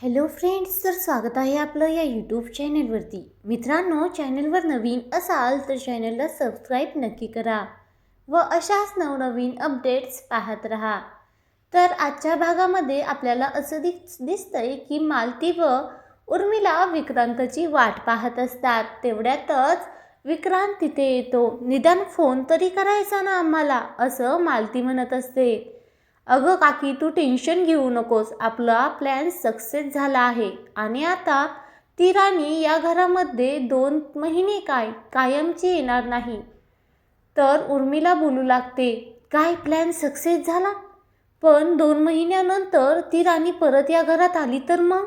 Hello friends, तर स्वागत आहे आपलं या यूट्यूब चॅनलवरती. मित्रांनो, चॅनलवर नवीन असाल तर चॅनलला सबस्क्राईब नक्की करा व अशाच नवनवीन अपडेट्स पाहत राहा. तर आजच्या भागामध्ये आपल्याला असं दिसतंय की मालती व उर्मिला विक्रांतची वाट पाहत असतात. तेवढ्यातच विक्रांत तिथे येतो. निदान फोन तरी करायचा ना आम्हाला, असं मालती म्हणत असते. अगं काकी, तू टेन्शन घेऊ नकोस, आपला प्लॅन सक्सेस झाला आहे आणि आता ती राणी या घरामध्ये 2 महिने कायमची येणार नाही. तर उर्मिला बोलू लागते, काय प्लॅन सक्सेस झाला? पण 2 महिन्यानंतर ती राणी परत या घरात आली तर मग?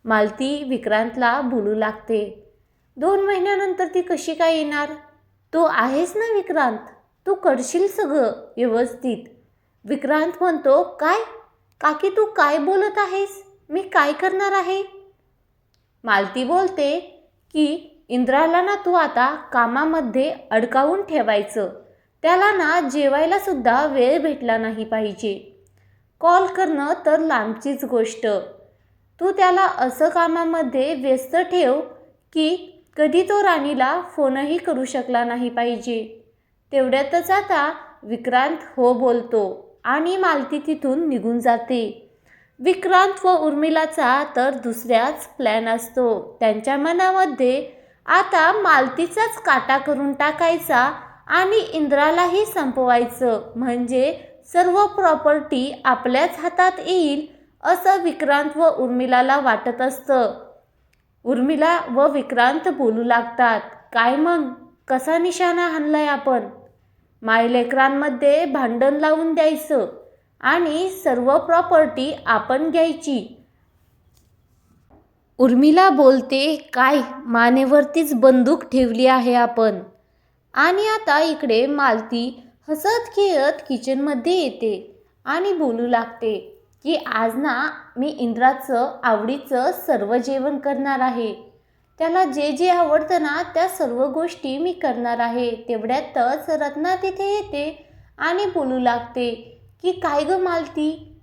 मालती विक्रांतला बोलू लागते, 2 महिन्यानंतर ती कशी काय येणार? तू आहेस ना विक्रांत, तू करशील सगळं व्यवस्थित. विक्रांत म्हणतो, काय काकी, तू काय बोलत आहेस? मी काय करणार आहे? मालती बोलते की इंद्राला ना तू आता कामामध्ये अडकावून ठेवायचं. त्याला ना जेवायला सुद्धा वेळ भेटला नाही पाहिजे. कॉल करणं तर लांबचीच गोष्ट. तू त्याला असं कामामध्ये व्यस्त ठेव की कधी तो राणीला फोनही करू शकला नाही पाहिजे. तेवढ्यातच आता विक्रांत हो बोलतो आणि मालती तिथून निघून जाते. विक्रांत व उर्मिलाचा तर दुसऱ्याच प्लॅन असतो. त्यांच्या मनामध्ये आता मालतीचाच काटा करून टाकायचा आणि इंद्रालाही संपवायचं, म्हणजे सर्व प्रॉपर्टी आपल्याच हातात येईल असं विक्रांत व उर्मिलाला वाटत असतं. उर्मिला व विक्रांत बोलू लागतात, काय मग, कसा निशाणा हाणलाय आपण? मायलेकरांमध्ये भांडण लावून द्यायचं आणि सर्व प्रॉपर्टी आपण घ्यायची. उर्मिला बोलते, काय मानेवरतीच बंदूक ठेवली आहे आपण. आणि आता इकडे मालती हसत खेळत किचनमध्ये येते आणि बोलू लागते की आज ना मी इंद्राचं आवडीचं सर्व जेवण करणार आहे. त्याला जे जे आवडतं ना त्या सर्व गोष्टी मी करणार आहे. तेवढ्यातच रत्ना तिथे येते आणि बोलू लागते की काय गं मालती,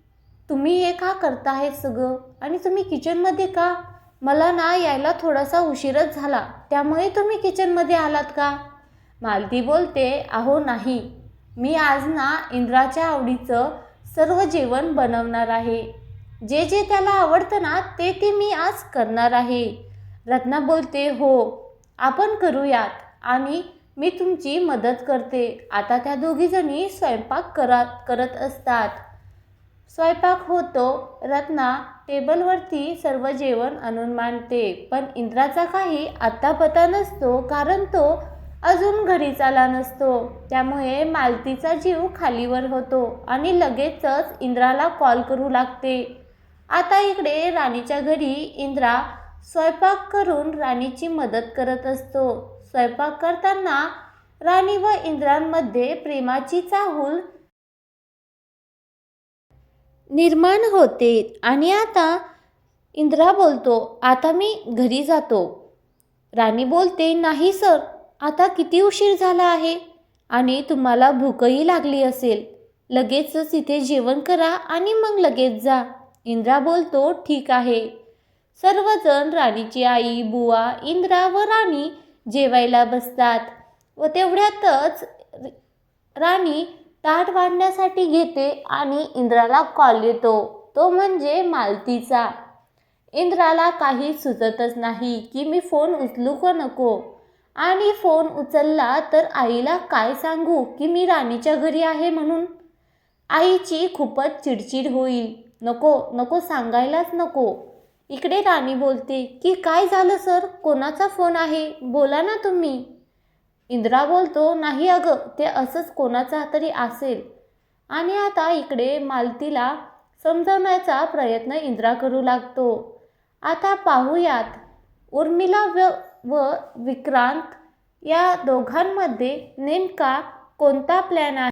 तुम्ही हे का करताय सगळं आणि तुम्ही किचनमध्ये का? मला ना यायला थोडासा उशीरच झाला, त्यामुळे तुम्ही किचनमध्ये आलात का? मालती बोलते, अहो नाही, मी आज ना इंद्राच्या आवडीचं सर्व जेवण बनवणार आहे. जे जे त्याला आवडतं ना ते ते मी आज करणार आहे. रत्ना बोलते, हो आपण करूयात आणि मी तुमची मदत करते. आता त्या दोघीजणी स्वयंपाक करत असतात. स्वयंपाक होतो. रत्ना टेबलवरती सर्व जेवण आणून मांडते, पण इंद्राचा काही आत्ता पत्ता नसतो, कारण तो अजून घरीच आला नसतो. त्यामुळे मालतीचा जीव खालीवर होतो आणि लगेचच इंद्राला कॉल करू लागते. आता इकडे राणीच्या घरी इंद्रा स्वयंपाक करून राणीची मदत करत असतो. स्वयंपाक करताना राणी व इंद्रांमध्ये प्रेमाची चाहूल निर्माण होते आणि आता इंद्रा बोलतो, आता मी घरी जातो. राणी बोलते, नाही सर, आता किती उशीर झाला आहे आणि तुम्हाला भूकही लागली असेल. लगेचच इथे जेवण करा आणि मग लगेच जा. इंद्रा बोलतो, ठीक आहे. सर्वजण राणीची आई, बुवा, इंद्रा व राणी जेवायला बसतात व तेवढ्यातच राणी ताट वाढण्यासाठी घेते आणि इंद्राला कॉल येतो, तो म्हणजे मालतीचा. इंद्राला काही सुचतच नाही की मी फोन उचलू का नको, आणि फोन उचलला तर आईला काय सांगू की मी राणीच्या घरी आहे म्हणून. आईची खूपच चिडचिड होईल. नको नको, सांगायलाच नको. इकडे राणी बोलते की काय झालं सर, कोणाचा फोन आहे, बोला ना तुम्ही. इंद्रा बोलतो, नाही अगं, ते असंच कोणाचा तरी असेल. आणि आता इकडे मालतीला समजवण्याचा प्रयत्न इंद्रा करू लागतो. आता पाहूयात उर्मिला व विक्रांत या दोघांमध्ये नेमका कोणता प्लॅन आहे.